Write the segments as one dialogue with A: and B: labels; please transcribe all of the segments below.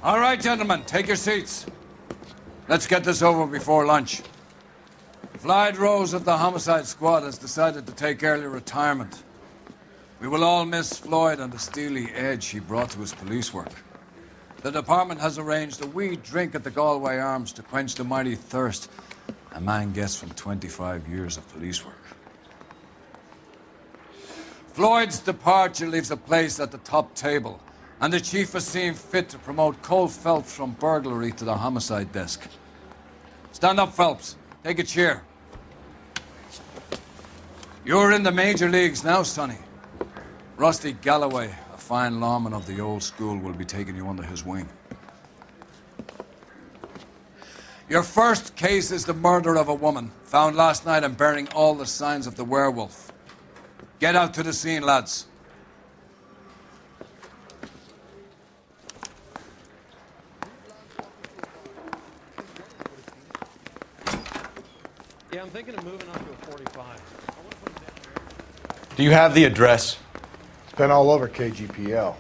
A: All right, gentlemen, take your seats. Let's get this over before lunch. Floyd Rose of the Homicide Squad has decided to take early retirement. We will all miss Floyd and the steely edge he brought to his police work. The department has arranged a wee drink at the Galway Arms to quench the mighty thirst a man gets from 25 years of police work. Floyd's departure leaves a place at the top table, and the chief has seen fit to promote Cole Phelps from burglary to the homicide desk. Stand up, Phelps. Take a chair. You're in the major leagues now, Sonny. Rusty Galloway, a fine lawman of the old school, will be taking you under his wing. Your first case is the murder of a woman, found last night and bearing all the signs of the werewolf. Get out to the scene, lads.
B: Yeah, I'm thinking of moving up to a 45.
C: Do you have the address?
D: It's been all over KGPL.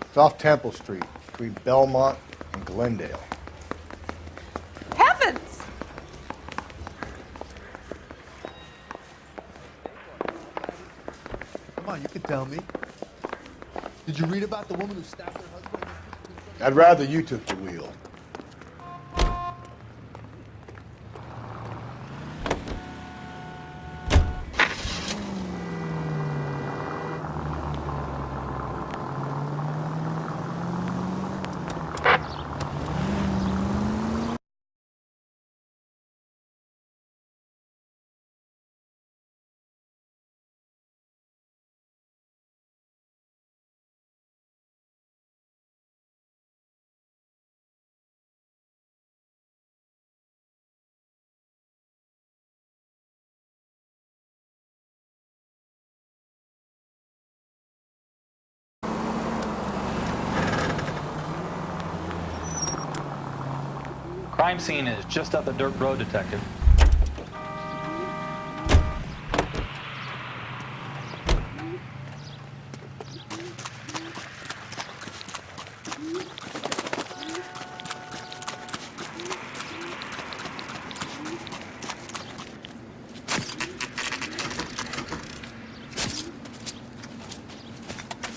D: It's off Temple Street, between Belmont and Glendale.
E: Heavens!
F: Come on, you can tell me. Did you read about the woman who stabbed her husband?
D: I'd rather you took the wheel.
B: Crime scene is just up the dirt road, Detective.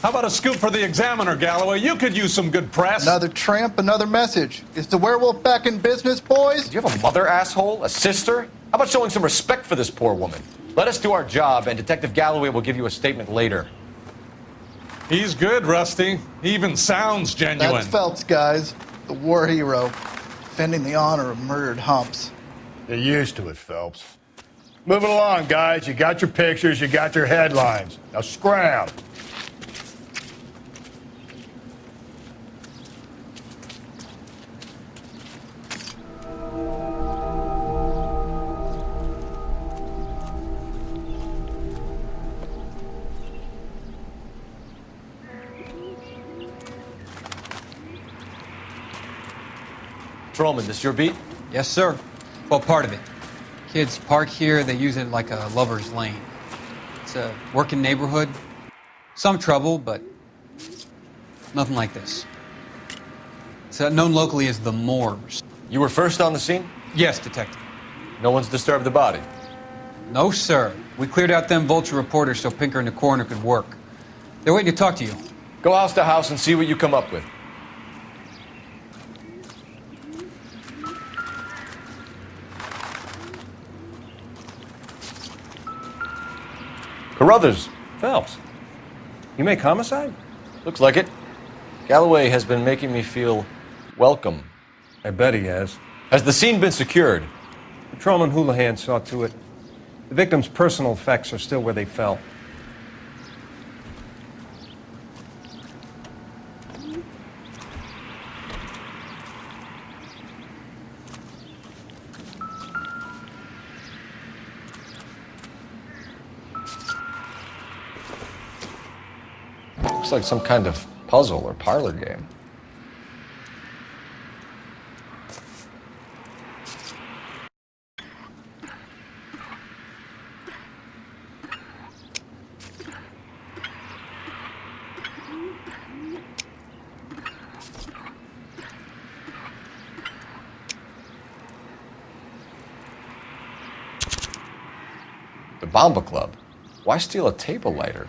G: How about a scoop for the Examiner, Galloway? You could use some good press.
F: Another tramp, another message. Is the werewolf back in business, boys?
C: Do you have a mother, asshole? A sister? How about showing some respect for this poor woman? Let us do our job, and Detective Galloway will give you a statement later.
G: He's good, Rusty. He even sounds genuine.
F: That's Phelps, guys. The war hero. Defending the honor of murdered humps.
D: You're used to it, Phelps. Moving along, guys. You got your pictures, you got your headlines. Now scram.
C: Patrolman, this your beat?
H: Yes, sir. Well, part of it. Kids park here, they use it like a lover's lane. It's a working neighborhood. Some trouble, but nothing like this. It's known locally as the Moors.
C: You were first on the scene?
H: Yes, Detective.
C: No one's disturbed the body?
H: No, sir. We cleared out them vulture reporters so Pinker and the coroner could work. They're waiting to talk to you.
C: Go house to house and see what you come up with. Carruthers.
I: Phelps, you make homicide?
C: Looks like it. Galloway has been making me feel welcome.
I: I bet he has.
C: Has the scene been secured?
I: Patrolman Houlihan saw to it. The victim's personal effects are still where they fell.
C: Looks like some kind of puzzle or parlor game. Bomba Club. Why steal a table lighter?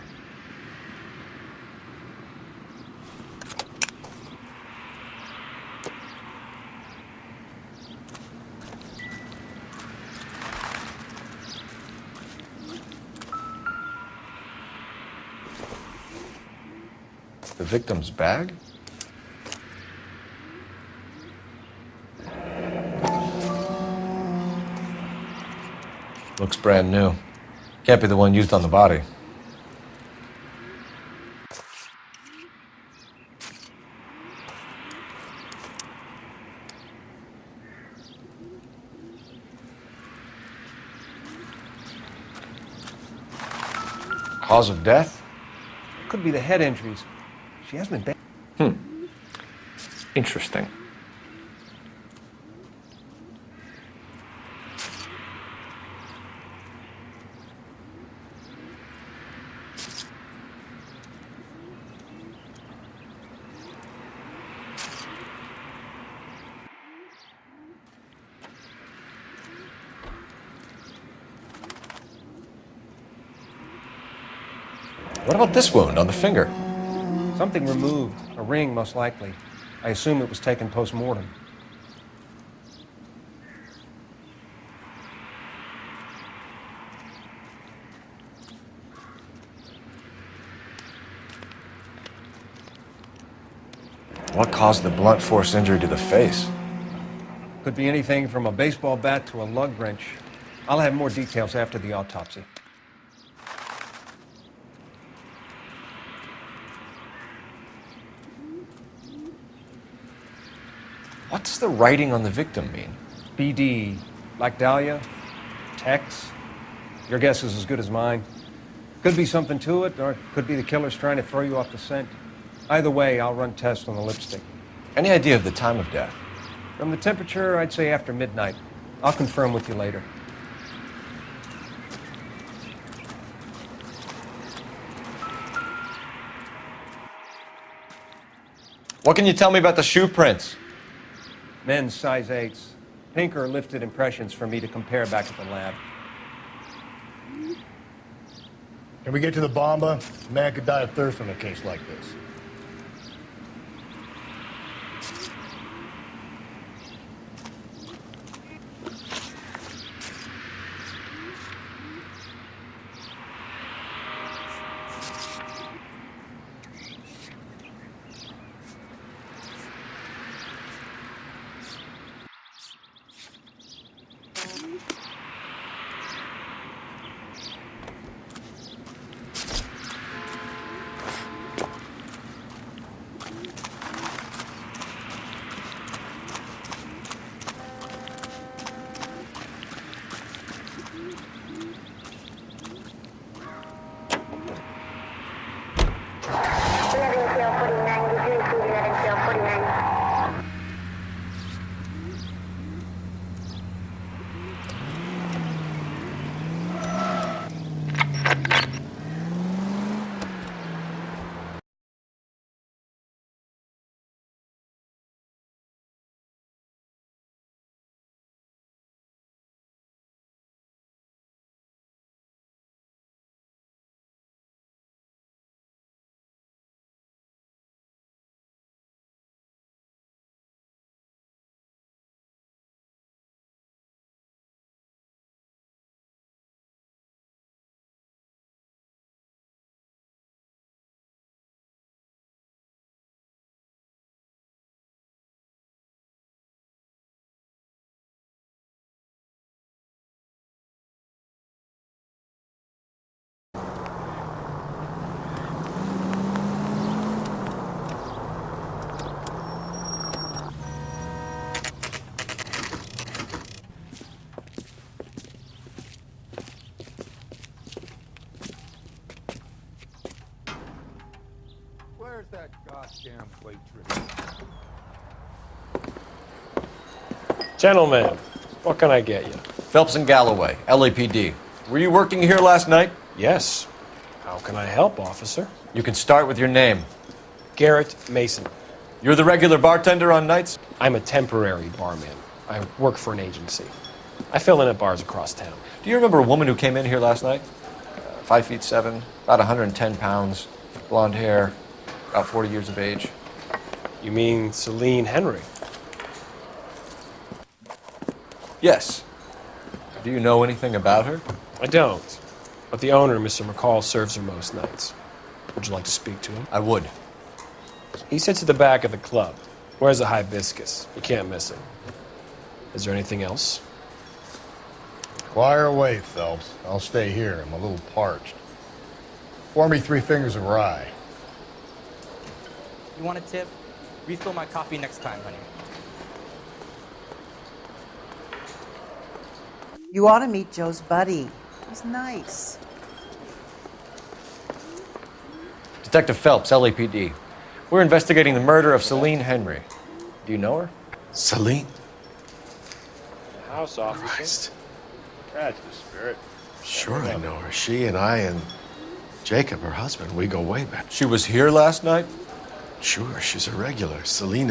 C: The victim's bag? Looks brand new. Can't be the one used on the body. Cause of death?
I: Could be the head injuries. She hasn't been.
C: Interesting. What about this wound on the finger?
I: Something removed. A ring, most likely. I assume it was taken post-mortem.
C: What caused the blunt force injury to the face?
I: Could be anything from a baseball bat to a lug wrench. I'll have more details after the autopsy.
C: What does the writing on the victim mean?
I: BD, like Dahlia, Tex. Your guess is as good as mine. Could be something to it, or it could be the killer's trying to throw you off the scent. Either way, I'll run tests on the lipstick.
C: Any idea of the time of death?
I: From the temperature, I'd say after midnight. I'll confirm with you later.
C: What can you tell me about the shoe prints?
I: Men's size 8s. Pinker lifted impressions for me to compare back at the lab.
D: Can we get to the Bomba? A man could die of thirst on a case like this.
E: Where's that goddamn waitress?
J: Gentlemen, what can I get you?
C: Phelps and Galloway, LAPD. Were you working here last night?
J: Yes. How can I help, officer?
C: You can start with your name.
J: Garrett Mason.
C: You're the regular bartender on nights?
J: I'm a temporary barman. I work for an agency. I fill in at bars across town.
C: Do you remember a woman who came in here last night? 5'7", about 110 pounds, blonde hair, about 40 years of age.
J: You mean Celine Henry?
C: Yes. Do you know anything about her?
J: I don't. But the owner, Mr. McCall, serves her most nights. Would you like to speak to him?
C: I would.
J: He sits at the back of the club. Wears a hibiscus. You can't miss him. Is there anything else?
D: Fire away, Phelps. I'll stay here. I'm a little parched. Pour me 3 fingers of rye.
K: You want a tip? Refill my coffee next time, honey.
L: You ought to meet Joe's buddy. He's nice.
C: Detective Phelps, LAPD. We're investigating the murder of Celine Henry. Do you know her?
M: Celine?
J: House officer.
M: Christ.
D: That's the spirit.
M: Sure I know her. She and I and Jacob, her husband, we go way back.
C: She was here last night?
M: Sure, she's a regular. Celine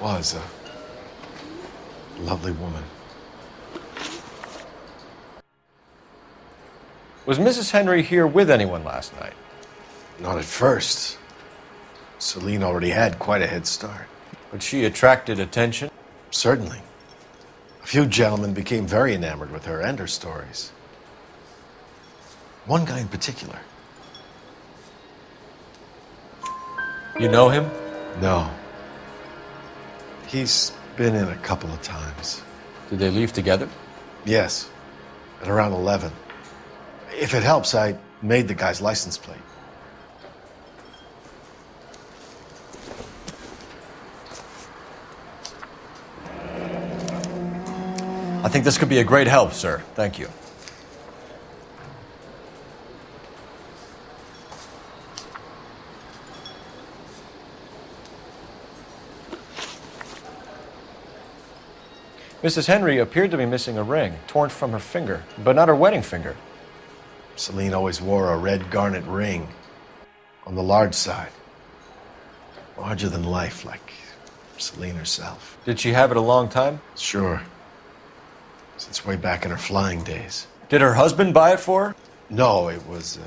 M: was a lovely woman.
C: Was Mrs. Henry here with anyone last night?
M: Not at first. Celine already had quite a head start.
C: But she attracted attention?
M: Certainly. A few gentlemen became very enamored with her and her stories. One guy in particular.
C: You know him?
M: No. He's been in a couple of times.
C: Did they leave together?
M: Yes. At around 11. If it helps, I made the guy's license plate.
C: I think this could be a great help, sir. Thank you. Mrs. Henry appeared to be missing a ring, torn from her finger, but not her wedding finger.
M: Celine always wore a red garnet ring on the large side. Larger than life, like Celine herself.
C: Did she have it a long time?
M: Sure. Since way back in her flying days.
C: Did her husband buy it for her?
M: No, it was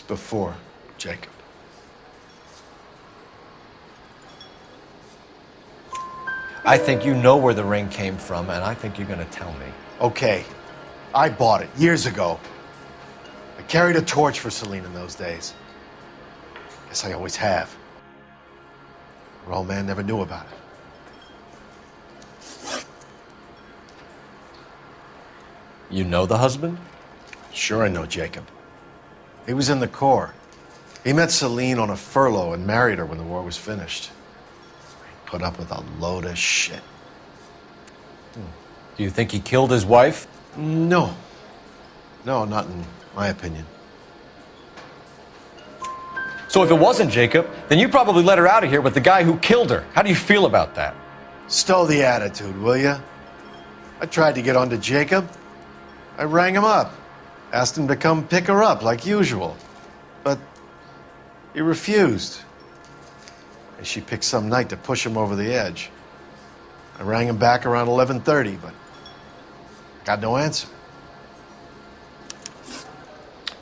M: before Jacob.
C: I think you know where the ring came from, and I think you're going to tell me.
M: Okay. I bought it years ago. I carried a torch for Celine in those days. Guess I always have. Her old man never knew about it.
C: You know the husband?
M: Sure I know Jacob. He was in the Corps. He met Celine on a furlough and married her when the war was finished. He put up with a load of shit.
C: Do you think he killed his wife?
M: No. No, not in my opinion.
C: So if it wasn't Jacob, then you probably let her out of here with the guy who killed her. How do you feel about that?
M: Stow the attitude, will ya? I tried to get onto Jacob. I rang him up. Asked him to come pick her up like usual. But he refused. And she picked some night to push him over the edge. I rang him back around 11:30, but got no answer.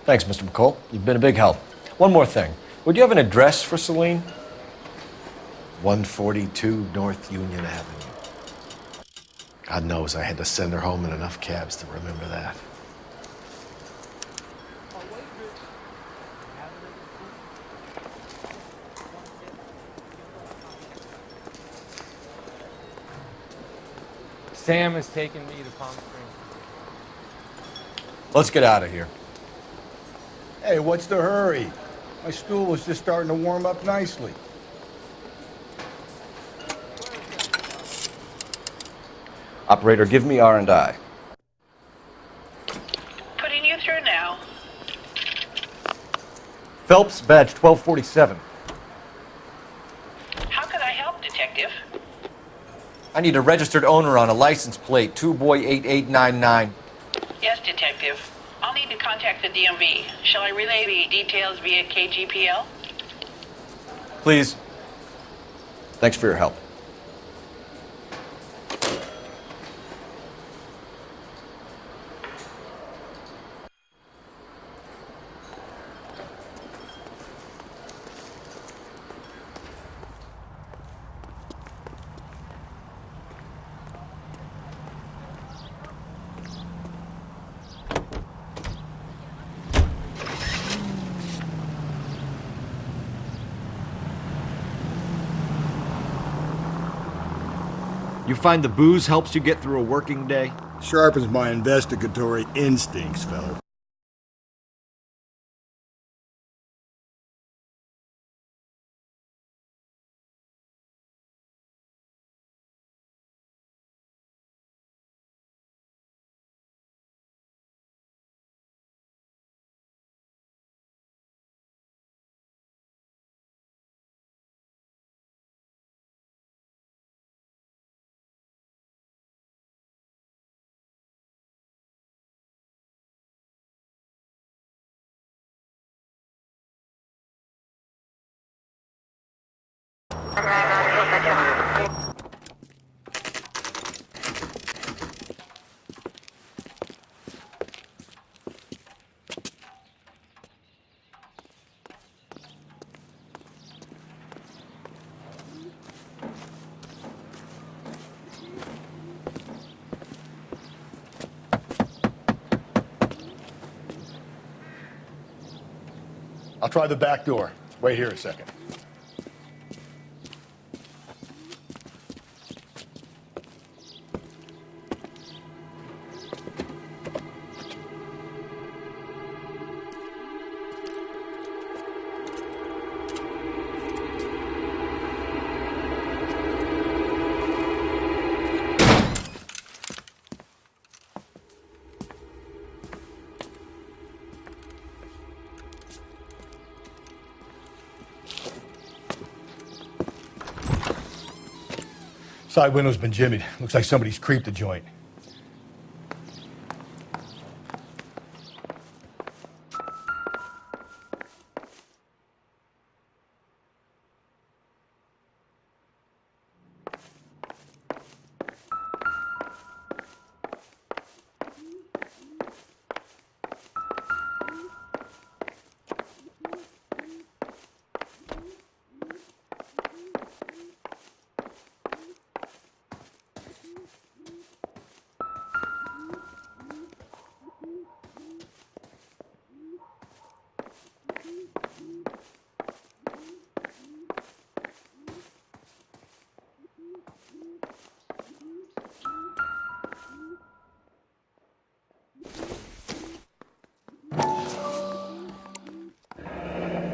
C: Thanks, Mr. McCall. You've been a big help. One more thing. Would you have an address for Celine?
M: 142 North Union Avenue. God knows I had to send her home in enough cabs to remember that.
E: Sam has taken me to Palm Springs.
C: Let's get out of here.
D: Hey, what's the hurry? My stool was just starting to warm up nicely.
C: Operator, give me R&I.
N: Putting you through now.
C: Phelps, badge 1247.
N: How can I help, Detective?
C: I need a registered owner on a license plate, 2boy8899.
N: Yes, Detective. I'll need to contact the DMV. Shall I relay the details via KGPL?
C: Please. Thanks for your help. You find the booze helps you get through a working day?
D: Sharpens my investigatory instincts, fella. I'll try the back door. Wait here a second. Side window's been jimmied. Looks like somebody's creeped the joint.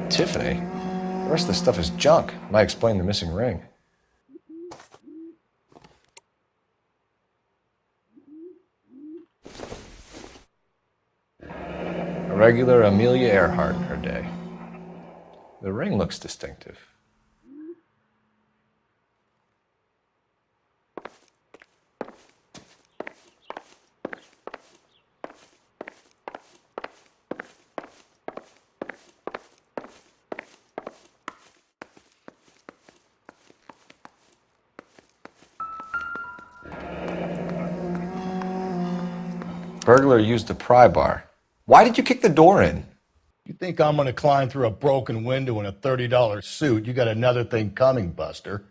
C: Tiffany? The rest of the stuff is junk. Might explain the missing ring. A regular Amelia Earhart in her day. The ring looks distinctive. Burglar used a pry bar. Why did you kick the door in?
D: You think I'm gonna climb through a broken window in a $30 suit? You got another thing coming, Buster.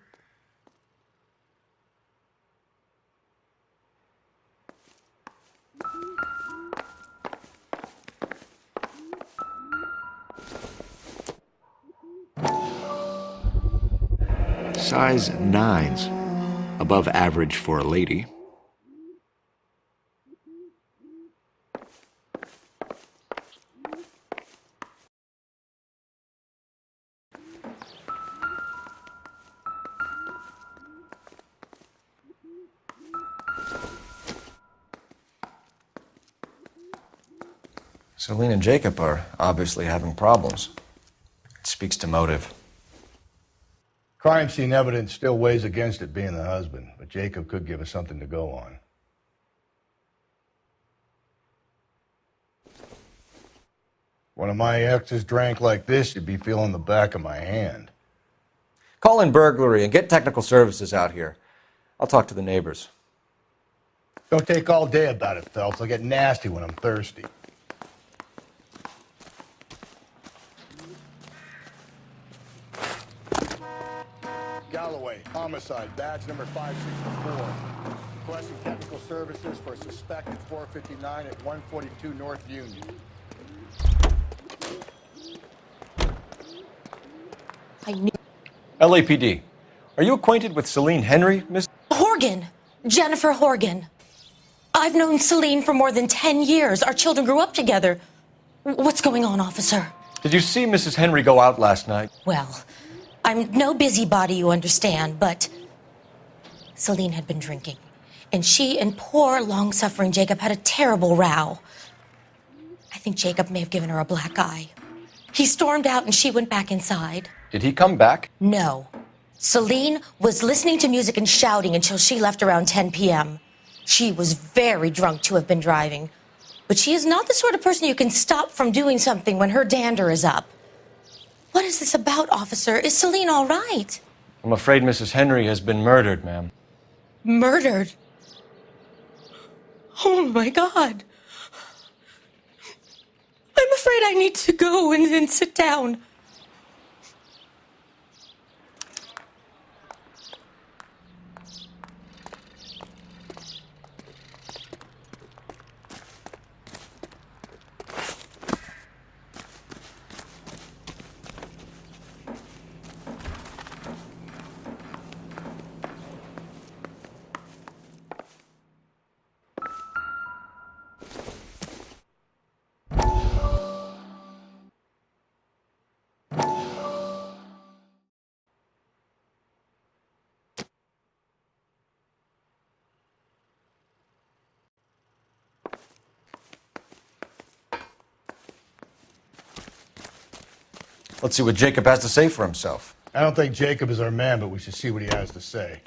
C: Size 9s. Above average for a lady. Celine and Jacob are obviously having problems. It speaks to motive.
D: Crime scene evidence still weighs against it being the husband, but Jacob could give us something to go on. One of my exes drank like this, you'd be feeling the back of my hand.
C: Call in burglary and get technical services out here. I'll talk to the neighbors.
D: Don't take all day about it, Phelps. I'll get nasty when I'm thirsty. Galloway, homicide, badge number 564. Requesting technical services for a suspected 459 at 142 North Union.
O: I knew.
C: LAPD. Are you acquainted with Celine Henry, Miss?
O: Horgan! Jennifer Horgan. I've known Celine for more than 10 years. Our children grew up together. What's going on, officer?
C: Did you see Mrs. Henry go out last night?
O: Well, I'm no busybody, you understand, but Celine had been drinking. And she and poor, long-suffering Jacob had a terrible row. I think Jacob may have given her a black eye. He stormed out and she went back inside.
C: Did he come back?
O: No. Celine was listening to music and shouting until she left around 10 p.m. She was very drunk to have been driving. But she is not the sort of person you can stop from doing something when her dander is up. What is this about, officer? Is Celine all right?
C: I'm afraid Mrs. Henry has been murdered, ma'am.
O: Murdered? Oh, my God. I'm afraid I need to go and sit down.
C: Let's see what Jacob has to say for himself.
D: I don't think Jacob is our man, but we should see what he has to say.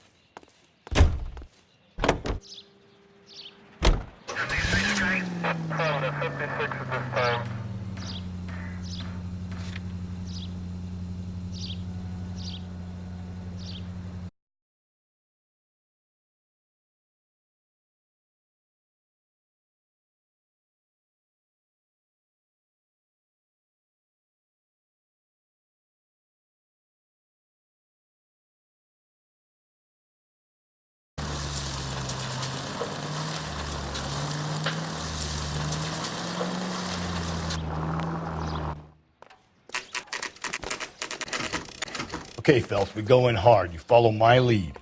D: Okay, Phelps, we go in hard. You follow my lead.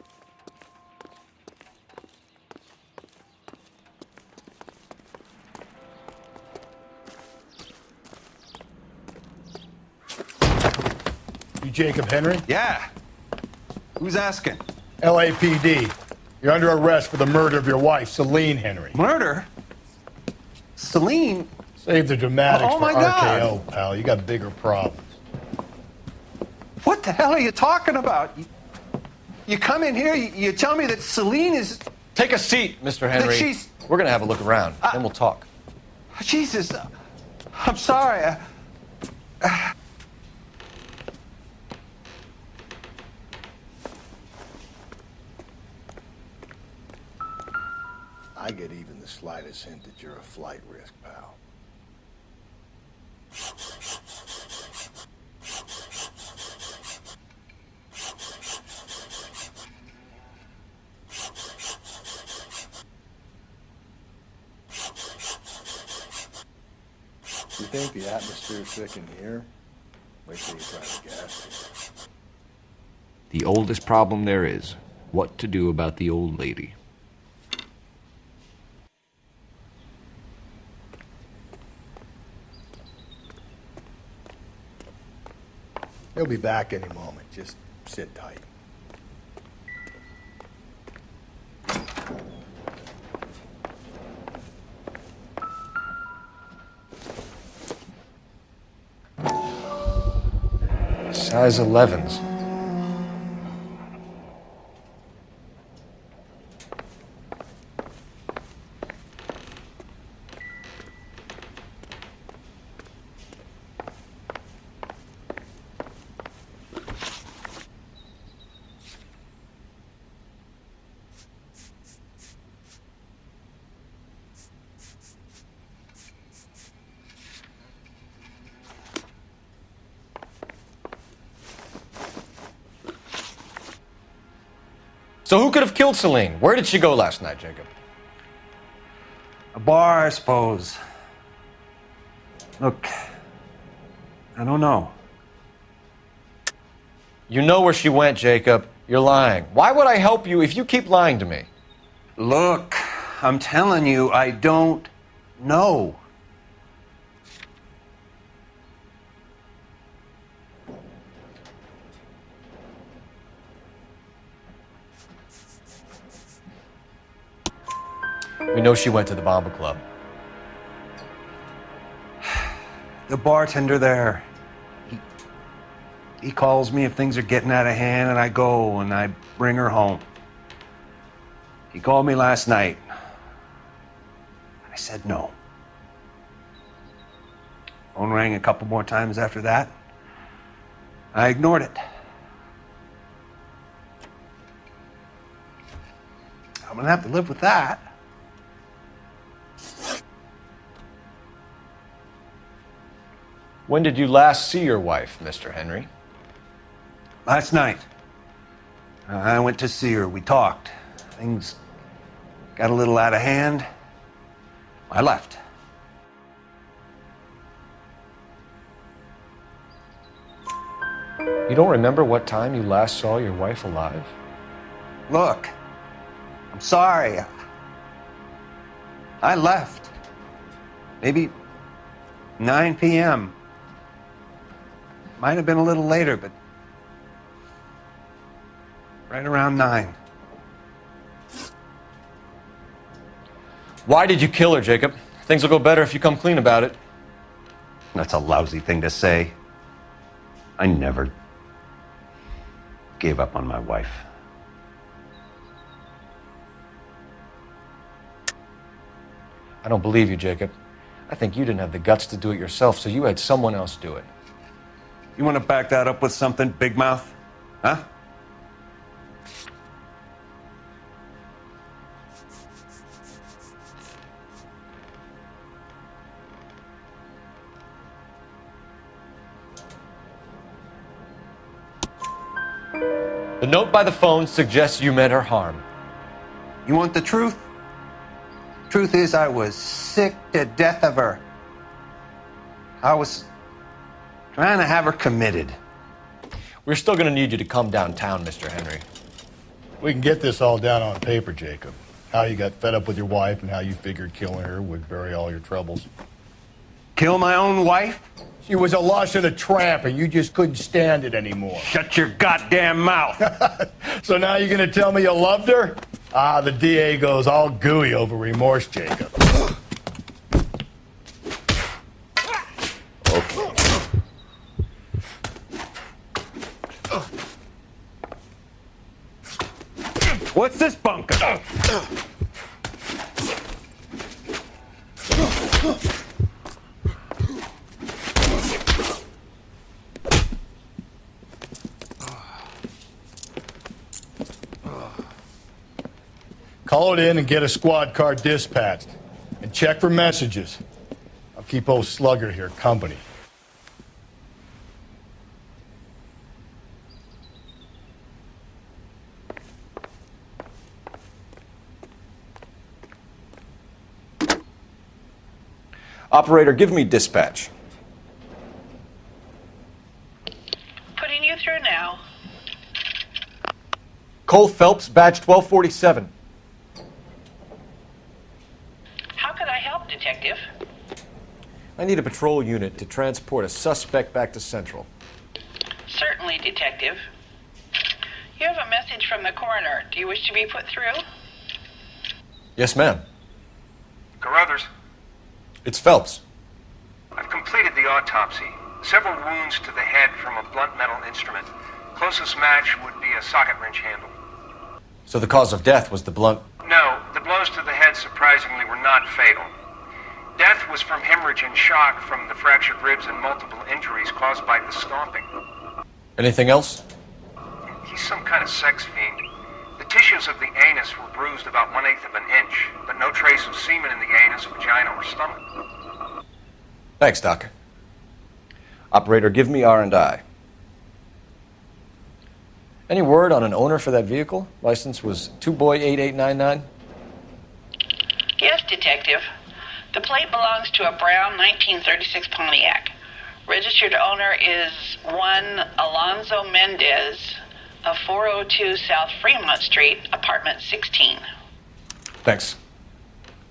D: You Jacob Henry?
P: Yeah. Who's asking?
D: LAPD. You're under arrest for the murder of your wife, Celine Henry.
P: Murder? Celine?
D: Save the dramatics
P: Oh,
D: for
P: my
D: RKO,
P: God.
D: pal. You got bigger problems.
P: What the hell are you talking about? You come in here, you tell me that Celine is...
C: Take a seat, Mr. Henry.
P: That she's...
C: We're going to have a look around, then we'll talk.
P: Jesus, I'm sorry.
D: I get even the slightest hint that you're a flight risk, pal. You think the atmosphere's thick in here? Wait till you try to gas it.
Q: The oldest problem there is, what to do about the old lady.
D: He'll be back any moment. Just sit tight.
C: Size 11s. So who could have killed Celine? Where did she go last night, Jacob?
P: A bar, I suppose. Look, I don't know.
C: You know where she went, Jacob. You're lying. Why would I help you if you keep lying to me?
P: Look, I'm telling you, I don't know.
C: We know she went to the Bomba Club.
P: The bartender there, he calls me if things are getting out of hand, and I go and I bring her home. He called me last night. I said no. Phone rang a couple more times after that. I ignored it. I'm gonna have to live with that.
C: When did you last see your wife, Mr. Henry?
P: Last night. I went to see her. We talked. Things got a little out of hand. I left.
C: You don't remember what time you last saw your wife alive?
P: Look, I'm sorry. I left. Maybe 9 p.m. Might have been a little later, but right around 9.
C: Why did you kill her, Jacob? Things will go better if you come clean about it.
P: That's a lousy thing to say. I never gave up on my wife.
C: I don't believe you, Jacob. I think you didn't have the guts to do it yourself, so you had someone else do it.
P: You want to back that up with something, Big Mouth? Huh?
C: The note by the phone suggests you meant her harm.
P: You want the truth? Truth is, I was sick to death of her. I was trying to have her committed.
C: We're still going to need you to come downtown, Mr. Henry.
D: We can get this all down on paper, Jacob. How you got fed up with your wife and how you figured killing her would bury all your troubles.
P: Kill my own wife?
D: She was a lush and a tramp, and you just couldn't stand it anymore.
P: Shut your goddamn mouth.
D: So now you're going to tell me you loved her? Ah, the DA goes all gooey over remorse, Jacob.
P: What's this bunker?
D: Call it in and get a squad car dispatched. And check for messages. I'll keep old Slugger here company.
C: Operator, give me dispatch.
N: Putting you through now.
C: Cole Phelps, badge 1247.
N: How could I help, Detective?
C: I need a patrol unit to transport a suspect back to Central.
N: Certainly, Detective. You have a message from the coroner. Do you wish to be put through?
C: Yes, ma'am.
R: Carruthers,
C: It's Phelps.
R: I've completed the autopsy. Several wounds to the head from a blunt metal instrument. Closest match would be a socket wrench handle.
C: So the cause of death was the blunt...
R: No, the blows to the head surprisingly were not fatal. Death was from hemorrhage and shock from the fractured ribs and multiple injuries caused by the stomping.
C: Anything else?
R: He's some kind of sex fiend. The tissues of the anus were bruised about 1/8 of an inch, but no trace of semen in the anus, vagina, or stomach.
C: Thanks, Doc. Operator, give me R&I. Any word on an owner for that vehicle? License was 2boy8899.
N: Yes, Detective. The plate belongs to a brown 1936 Pontiac. Registered owner is one Alonzo Mendez of 402 South Fremont Street, apartment 16.
C: Thanks.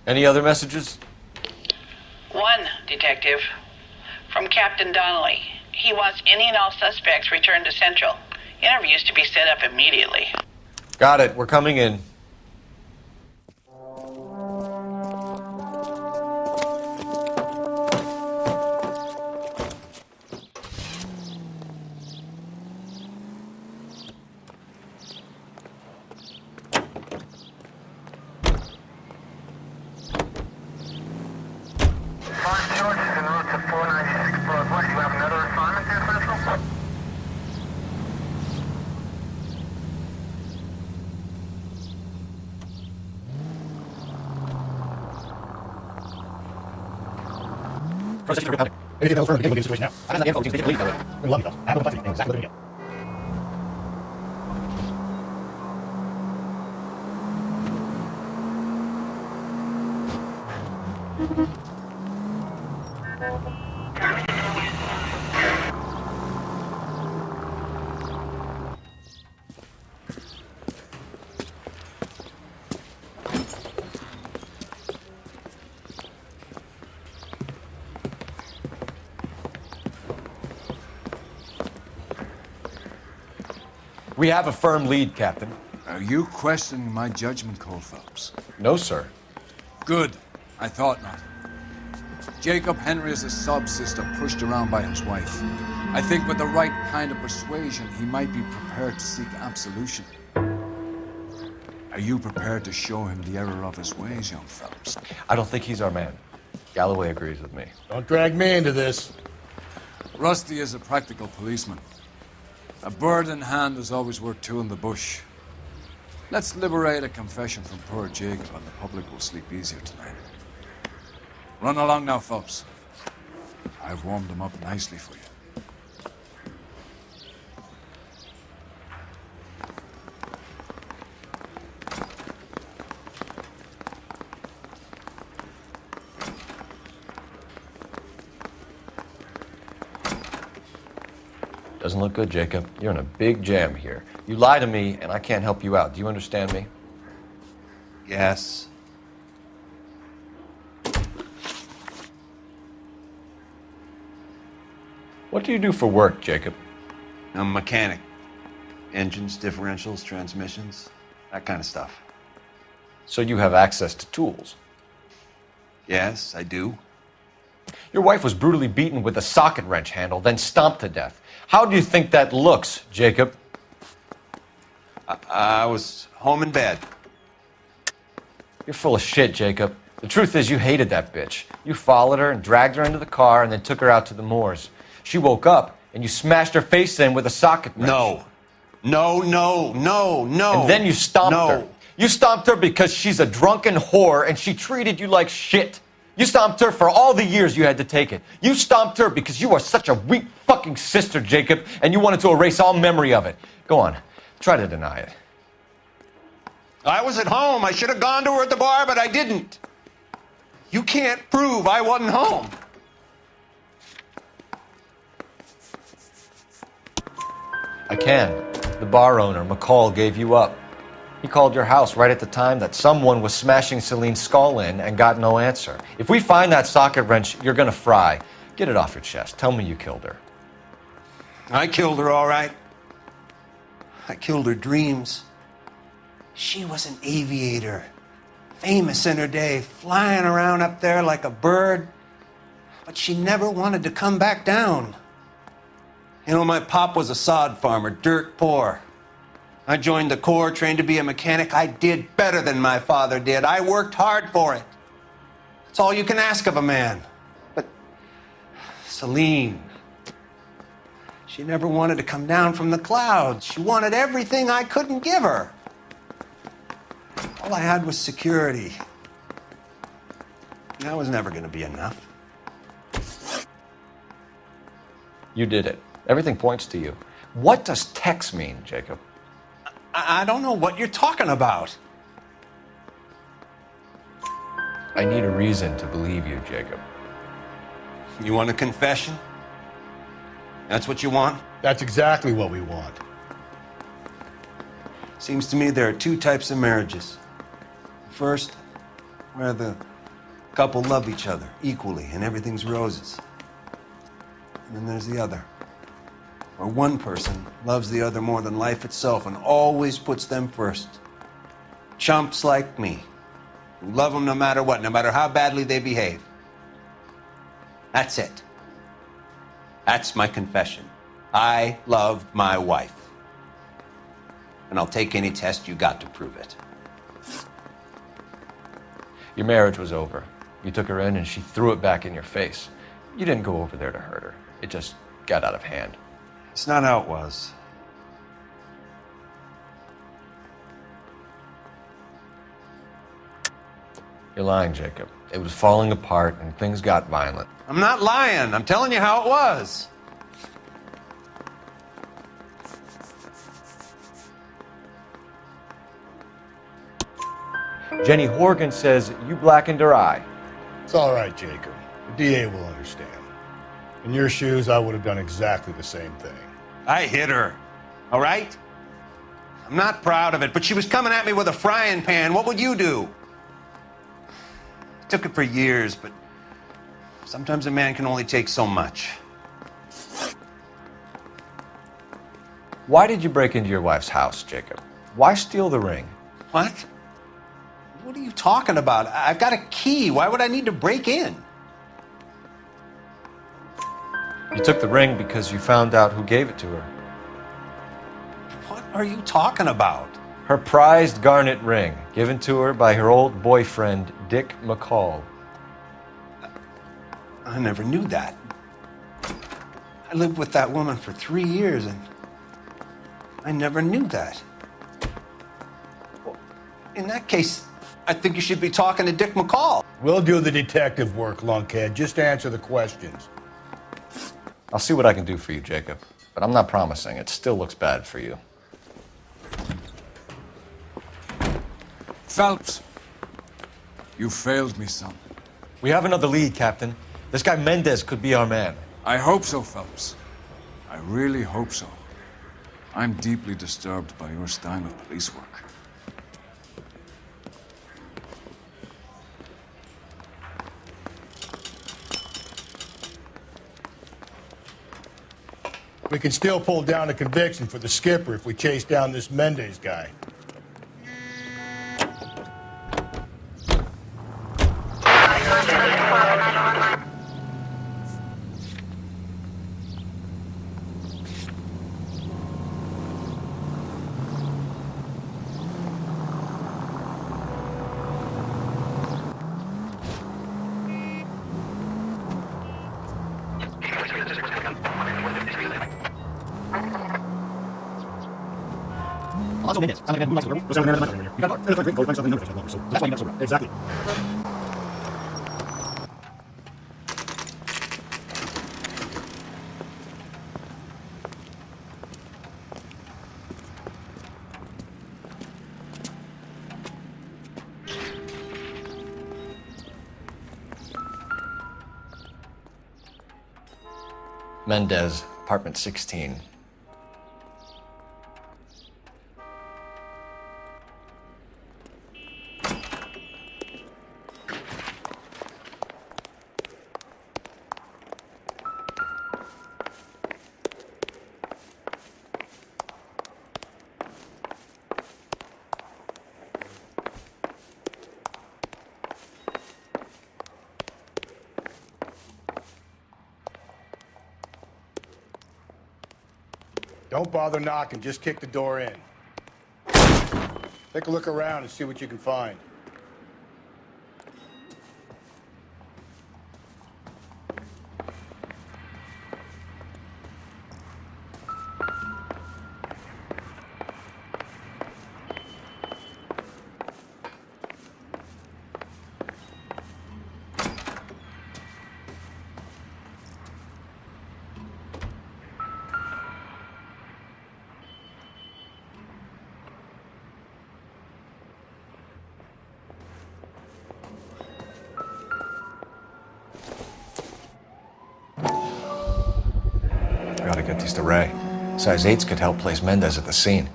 C: Any other messages?
N: One, Detective. From Captain Donnelly. He wants any and all suspects returned to Central. Interviews to be set up immediately.
C: Got it. We're coming in.
D: Anything else further to take a look at the situation now? I have the info. Take a lead. We love you, fellas. I have no complexity. Exactly what we get.
C: We have a firm lead, Captain.
A: Are you questioning my judgment call, Phelps?
C: No, sir.
A: Good. I thought not. Jacob Henry is a sub-sister pushed around by his wife. I think with the right kind of persuasion, he might be prepared to seek absolution. Are you prepared to show him the error of his ways, young Phelps?
C: I don't think he's our man. Galloway agrees with me.
D: Don't drag me into this.
A: Rusty is a practical policeman. A bird in hand is always worth two in the bush. Let's liberate a confession from poor Jacob and the public will sleep easier tonight. Run along now, Phelps. I've warmed them up nicely for you.
C: Doesn't look good, Jacob. You're in a big jam here. You lie to me, and I can't help you out. Do you understand me?
P: Yes.
C: What do you do for work, Jacob?
P: I'm a mechanic. Engines, differentials, transmissions, that kind of stuff.
C: So you have access to tools?
P: Yes, I do.
C: Your wife was brutally beaten with a socket wrench handle, then stomped to death. How do you think that looks, Jacob?
P: I was home in bed.
C: You're full of shit, Jacob. The truth is you hated that bitch. You followed her and dragged her into the car and then took her out to the moors. She woke up and you smashed her face in with a socket wrench.
P: No.
C: And then you stomped her. You stomped her because she's a drunken whore and she treated you like shit. You stomped her for all the years you had to take it. You stomped her because you are such a weak fucking sister, Jacob, and you wanted to erase all memory of it. Go on. Try to deny it.
P: I was at home. I should have gone to her at the bar, but I didn't. You can't prove I wasn't home.
C: I can. The bar owner, McCall, gave you up. He called your house right at the time that someone was smashing Celine's skull in and got no answer. If we find that socket wrench, you're gonna fry. Get it off your chest. Tell me you killed her.
P: I killed her, all right. I killed her dreams. She was an aviator, famous in her day, flying around up there like a bird. But she never wanted to come back down. You know, my pop was a sod farmer, dirt poor. I joined the Corps, trained to be a mechanic. I did better than my father did. I worked hard for it. That's all you can ask of a man. But Celine, she never wanted to come down from the clouds. She wanted everything I couldn't give her. All I had was security. That was never going to be enough.
C: You did it. Everything points to you. What does Tex mean, Jacob?
P: I don't know what you're talking about.
C: I need a reason to believe you, Jacob.
P: You want a confession? That's what you want?
D: That's exactly what we want.
P: Seems to me there are two types of marriages. The first, where the couple love each other equally and everything's roses. And then there's the other, where one person loves the other more than life itself and always puts them first. Chumps like me, who love them no matter what, no matter how badly they behave. That's it. That's my confession. I love my wife. And I'll take any test you got to prove it.
C: Your marriage was over. You took her in and she threw it back in your face. You didn't go over there to hurt her. It just got out of hand.
P: It's not how it was.
C: You're lying, Jacob. It was falling apart and things got violent.
P: I'm not lying. I'm telling you how it was.
C: Jenny Horgan says you blackened her eye.
D: It's all right, Jacob. The DA will understand. In your shoes, I would have done exactly the same thing.
P: I hit her, all right? I'm not proud of it, but she was coming at me with a frying pan. What would you do? Took it for years, but sometimes a man can only take so much.
C: Why did you break into your wife's house, Jacob? Why steal the ring?
P: What? What are you talking about? I've got a key. Why would I need to break in?
C: You took the ring because you found out who gave it to her.
P: What are you talking about?
C: Her prized garnet ring, given to her by her old boyfriend, Dick McCall.
P: I never knew that. I lived with that woman for 3 years, and I never knew that. Well, in that case, I think you should be talking to Dick McCall.
D: We'll do the detective work, lunkhead. Just answer the questions.
C: I'll see what I can do for you, Jacob. But I'm not promising. It still looks bad for you.
A: Phelps, you failed me, son.
C: We have another lead, Captain. This guy Mendez could be our man.
A: I hope so, Phelps. I really hope so. I'm deeply disturbed by your style of police work.
D: We can still pull down a conviction for the skipper if we chase down this Mendez guy.
S: Also Mendez. Exactly.
C: Mendez, apartment 16.
D: Don't bother knocking, just kick the door in. Take a look around and see what you can find.
C: Gotta get these to Ray. Size 8s could help place Mendez at the scene.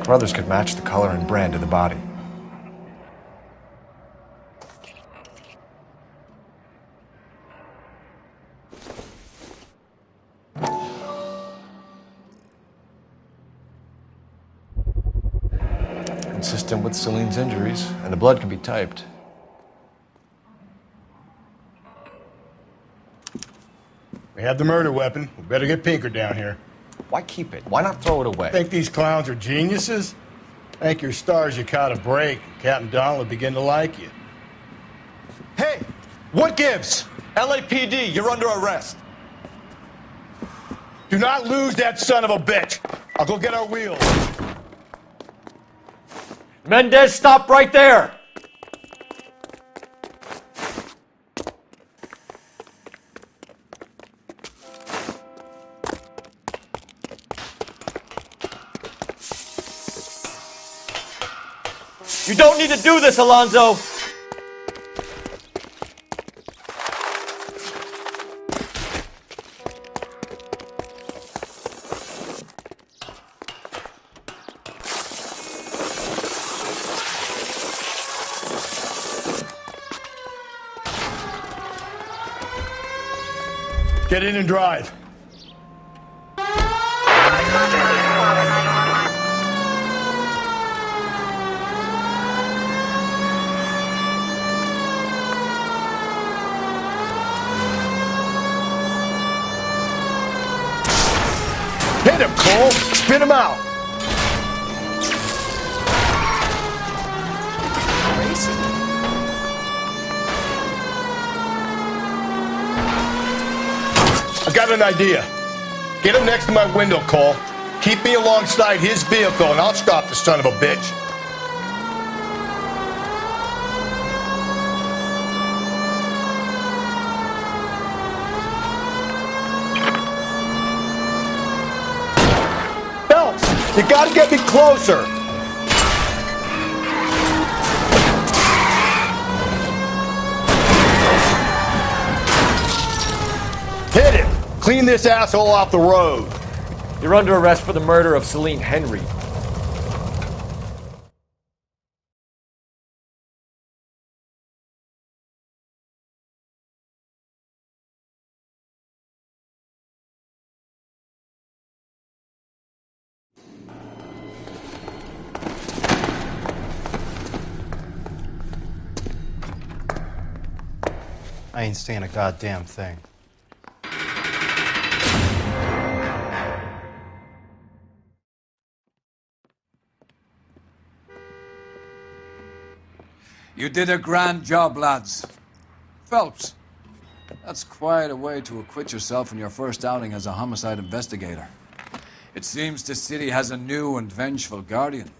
M: Brothers could match the color and brand of the body. Consistent with Celine's injuries, and the blood can be typed.
D: We have the murder weapon. We better get Pinker down here.
C: Why keep it? Why not throw it away?
D: Think these clowns are geniuses? Thank your stars you caught a break. Captain Donald will begin to like you.
C: Hey, what gives? LAPD, you're under arrest.
D: Do not lose that son of a bitch. I'll go get our wheels.
C: Mendez, stop right there! You don't need to do this, Alonzo!
D: Get in and drive. Hit him, Cole. Spin him out. I got an idea. Get him next to my window, Cole. Keep me alongside his vehicle, and I'll stop the son of a bitch. Phelps, you gotta get me closer. Hit it! Clean this asshole off the road.
C: You're under arrest for the murder of Celine Henry.
T: I ain't saying a goddamn thing.
A: You did a grand job, lads. Phelps, that's quite a way to acquit yourself in your first outing as a homicide investigator. It seems the city has a new and vengeful guardian.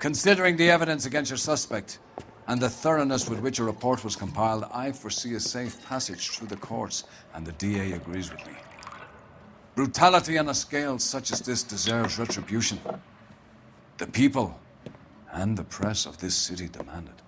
A: Considering the evidence against your suspect and the thoroughness with which a report was compiled, I foresee a safe passage through the courts, and the DA agrees with me. Brutality on a scale such as this deserves retribution. The people and the press of this city demand it.